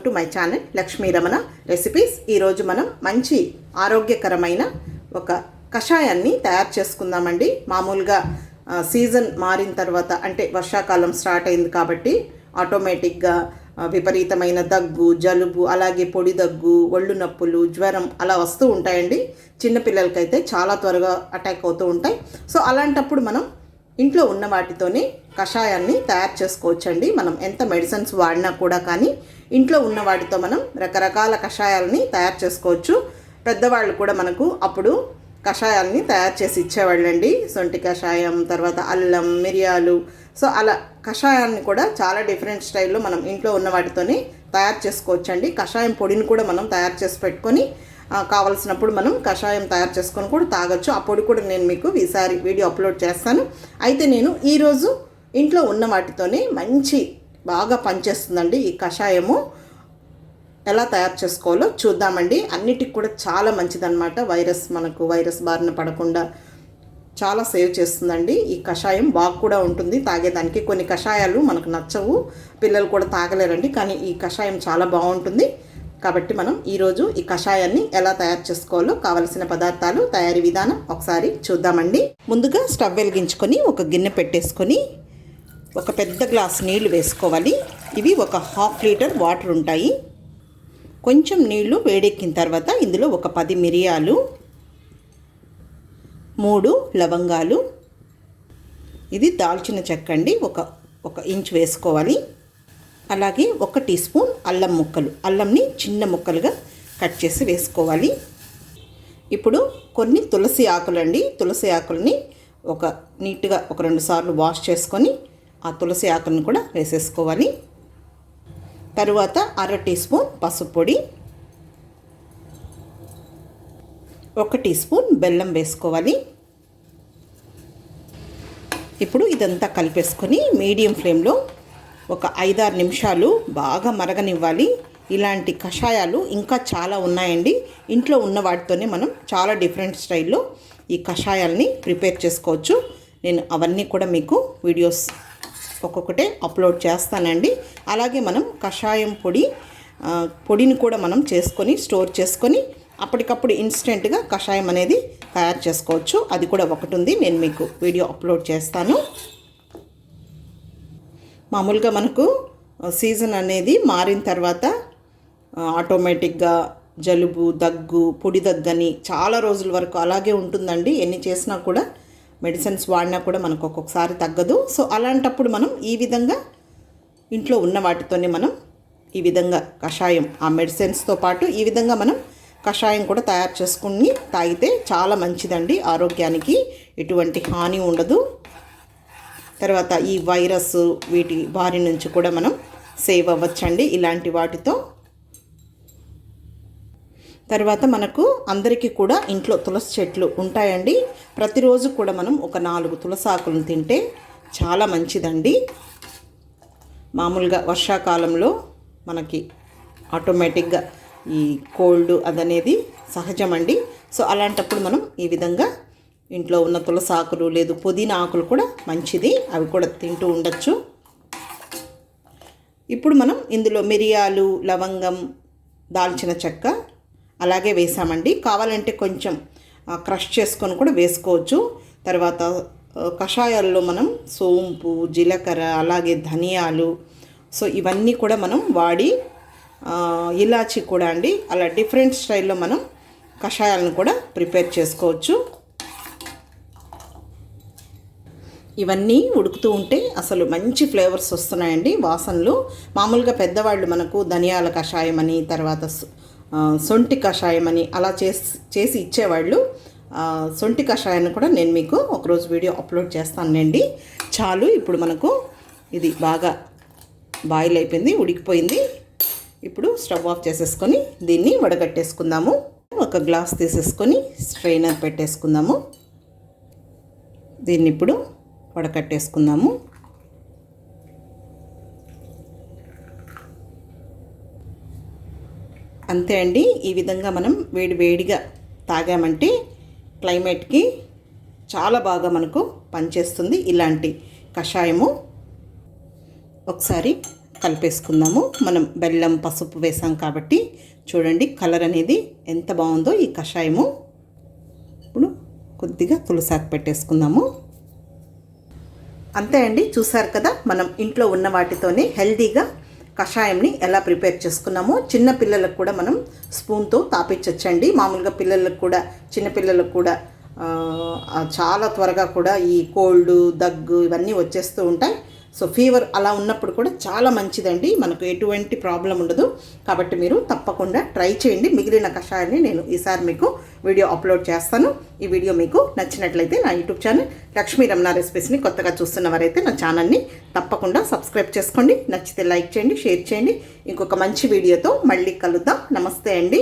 To my channel Lakshmi Ramana recipes. ఈరోజు మనం మంచి ఆరోగ్యకరమైన ఒక కషాయాన్ని తయారు చేసుకుందామండి. మామూలుగా సీజన్ మారిన తర్వాత అంటే వర్షాకాలం స్టార్ట్ అయింది కాబట్టి ఆటోమేటిక్గా విపరీతమైన దగ్గు, జలుబు, అలాగే పొడి దగ్గు, ఒళ్ళు నొప్పులు, జ్వరం అలా వస్తూ ఉంటాయండి. చిన్నపిల్లలకైతే చాలా త్వరగా అటాక్ అవుతూ ఉంటాయి. సో అలాంటప్పుడు మనం ఇంట్లో ఉన్న వాటితోనే కషాయాన్ని తయారు చేసుకోవచ్చండి. మనం ఎంత మెడిసిన్స్ వాడినా కూడా కానీ ఇంట్లో ఉన్న వాటితో మనం రకరకాల కషాయాలని తయారు చేసుకోవచ్చు. పెద్దవాళ్ళు కూడా మనకు అప్పుడు కషాయాలని తయారు చేసి ఇచ్చేవాళ్ళండి. సొంటి కషాయం, తర్వాత అల్లం, మిరియాలు. సో అలా కషాయాన్ని కూడా చాలా డిఫరెంట్ స్టైల్లో మనం ఇంట్లో ఉన్న వాటితోనే తయారు చేసుకోవచ్చండి. కషాయం పొడిని కూడా మనం తయారు చేసి పెట్టుకొని కావలసినప్పుడు మనం కషాయం తయారు చేసుకొని కూడా తాగొచ్చు. ఆ పొడి కూడా నేను మీకు ఈసారి వీడియో అప్లోడ్ చేస్తాను. అయితే నేను ఈరోజు ఇంట్లో ఉన్న వాటితోనే మంచి బాగా పనిచేస్తుందండి ఈ కషాయము. ఎలా తయారు చేసుకోవాలో చూద్దామండి. అన్నిటికి కూడా చాలా మంచిదన్నమాట. వైరస్ బారిన పడకుండా చాలా సేవ్ చేస్తుందండి ఈ కషాయం. బాగా కూడా ఉంటుంది తాగేదానికి. కొన్ని కషాయాలు మనకు నచ్చవు, పిల్లలు కూడా తాగలేరండి, కానీ ఈ కషాయం చాలా బాగుంటుంది. కాబట్టి మనం ఈరోజు ఈ కషాయాన్ని ఎలా తయారు చేసుకోవాలో కావలసిన పదార్థాలు, తయారీ విధానం ఒకసారి చూద్దామండి. ముందుగా స్టవ్ వెలిగించుకొని ఒక గిన్నె పెట్టేసుకొని ఒక పెద్ద గ్లాస్ నీళ్లు వేసుకోవాలి. ఇవి ఒక 1/2 లీటర్ వాటర్ ఉంటాయి. కొంచెం నీళ్లు వేడెక్కిన తర్వాత ఇందులో ఒక 10 మిరియాలు, 3 లవంగాలు, ఇది దాల్చిన చెక్క అండి, ఒక ఇంచు వేసుకోవాలి. అలాగే 1 టీ స్పూన్ అల్లం ముక్కలు, అల్లంని చిన్న ముక్కలుగా కట్ చేసి వేసుకోవాలి. ఇప్పుడు కొన్ని తులసి ఆకులు అండి. తులసి ఆకుల్ని నీట్గా ఒక 2 సార్లు వాష్ చేసుకొని ఆ తులసి ఆకులను కూడా వేసేసుకోవాలి. తరువాత 1/2 టీ స్పూన్ పసుపు పొడి, 1 టీ స్పూన్ బెల్లం వేసుకోవాలి. ఇప్పుడు ఇదంతా కలిపేసుకొని మీడియం ఫ్లేమ్లో ఒక 5-6 నిమిషాలు బాగా మరగనివ్వాలి. ఇలాంటి కషాయాలు ఇంకా చాలా ఉన్నాయండి. ఇంట్లో ఉన్న వాటితోనే మనం చాలా డిఫరెంట్ స్టైల్లో ఈ కషాయాల్ని ప్రిపేర్ చేసుకోవచ్చు. నేను అవన్నీ కూడా మీకు వీడియోస్ ఒక్కొక్కటే అప్లోడ్ చేస్తానండి. అలాగే మనం కషాయం పొడిని కూడా మనం చేసుకొని స్టోర్ చేసుకొని అప్పటికప్పుడు ఇన్స్టెంట్గా కషాయం అనేది తయారు చేసుకోవచ్చు. అది కూడా ఒకటి ఉంది, నేను మీకు వీడియో అప్లోడ్ చేస్తాను. మామూలుగా మనకు సీజన్ అనేది మారిన తర్వాత ఆటోమేటిక్గా జలుబు, దగ్గు, పొడి దగ్గని చాలా రోజుల వరకు అలాగే ఉంటుందండి. ఎన్ని చేసినా కూడా మెడిసిన్స్ వాడినా కూడా మనకు ఒక్కొక్కసారి తగ్గదు. సో అలాంటప్పుడు మనం ఈ విధంగా ఇంట్లో ఉన్న వాటితోనే మనం ఈ విధంగా కషాయం, ఆ మెడిసిన్స్తో పాటు ఈ విధంగా మనం కషాయం కూడా తయారు చేసుకుని తాగితే చాలా మంచిదండి. ఆరోగ్యానికి ఎటువంటి హాని ఉండదు. తర్వాత ఈ వైరస్ వీటి బారి నుంచి కూడా మనం సేవ్ అవ్వచ్చండి ఇలాంటి వాటితో. తర్వాత మనకు అందరికీ కూడా ఇంట్లో తులసి చెట్లు ఉంటాయండి. ప్రతిరోజు కూడా మనం ఒక 4 తులసి ఆకులను తింటే చాలా మంచిదండి. మామూలుగా వర్షాకాలంలో మనకి ఆటోమేటిక్గా ఈ కోల్డ్ అదనేది సహజమండి. సో అలాంటప్పుడు మనం ఈ విధంగా ఇంట్లో ఉన్న తులసి ఆకులు లేదు పుదీనా ఆకులు కూడా మంచిది, అవి కూడా తింటూ ఉండొచ్చు. ఇప్పుడు మనం ఇందులో మిరియాలు, లవంగం, దాల్చిన చెక్క అలాగే వేసామండి. కావాలంటే కొంచెం క్రష్ చేసుకొని కూడా వేసుకోవచ్చు. తర్వాత కషాయాల్లో మనం సోంపు, జీలకర్ర, అలాగే ధనియాలు, సో ఇవన్నీ కూడా మనం వాడి ఇలాచి కూడా అండి, అలా డిఫరెంట్ స్టైల్లో మనం కషాయాలను కూడా ప్రిపేర్ చేసుకోవచ్చు. ఇవన్నీ ఉడుకుతూ ఉంటే అసలు మంచి ఫ్లేవర్స్ వస్తున్నాయండి, వాసనలు. మామూలుగా పెద్దవాళ్ళు మనకు ధనియాల కషాయం అని, తర్వాత సొంటి కషాయం అని అలా చేసి ఇచ్చేవాళ్ళు. సొంటి కషాయాన్ని కూడా నేను మీకు ఒకరోజు వీడియో అప్లోడ్ చేస్తానండి. చాలు, ఇప్పుడు మనకు ఇది బాగా బాయిల్ అయిపోయింది, ఉడికిపోయింది. ఇప్పుడు స్టవ్ ఆఫ్ చేసేసుకొని దీన్ని వడగట్టేసుకుందాము. ఒక గ్లాస్ తీసేసుకొని స్ట్రైనర్ పెట్టేసుకుందాము. దీన్ని ఇప్పుడు వడకట్టేసుకుందాము. అంతే అండి. ఈ విధంగా మనం వేడిగా తాగామంటే క్లైమేట్కి చాలా బాగా మనకు పనిచేస్తుంది ఇలాంటి కషాయము. ఒకసారి కలిపేసుకుందాము. మనం బెల్లం పసుపు వేసాం కాబట్టి చూడండి కలర్ అనేది ఎంత బాగుందో ఈ కషాయము. ఇప్పుడు కొద్దిగా తులసాకు పెట్టేసుకుందాము. అంతే అండి, చూసారు కదా మనం ఇంట్లో ఉన్న వాటితోనే హెల్తీగా కషాయంని ఎలా ప్రిపేర్ చేసుకున్నామో. చిన్న పిల్లలకు కూడా మనం స్పూన్తో తాపించవచ్చండి. మామూలుగా పిల్లలకు కూడా, చిన్నపిల్లలకు కూడా చాలా త్వరగా కూడా ఈ కోల్డ్, దగ్గు ఇవన్నీ వచ్చేస్తూ ఉంటాయి. సో ఫీవర్ అలా ఉన్నప్పుడు కూడా చాలా మంచిదండి, మనకు ఎటువంటి ప్రాబ్లం ఉండదు. కాబట్టి మీరు తప్పకుండా ట్రై చేయండి. మిగిలిన కషాయాన్ని నేను ఈసారి మీకు వీడియో అప్లోడ్ చేస్తాను. ఈ వీడియో మీకు నచ్చినట్లయితే నా యూట్యూబ్ ఛానల్ లక్ష్మీ రమణ రెసిపీస్ని కొత్తగా చూస్తున్నవారైతే నా ఛానల్ని తప్పకుండా సబ్స్క్రైబ్ చేసుకోండి. నచ్చితే లైక్ చేయండి, షేర్ చేయండి. ఇంకొక మంచి వీడియోతో మళ్ళీ కలుద్దాం. నమస్తే అండి.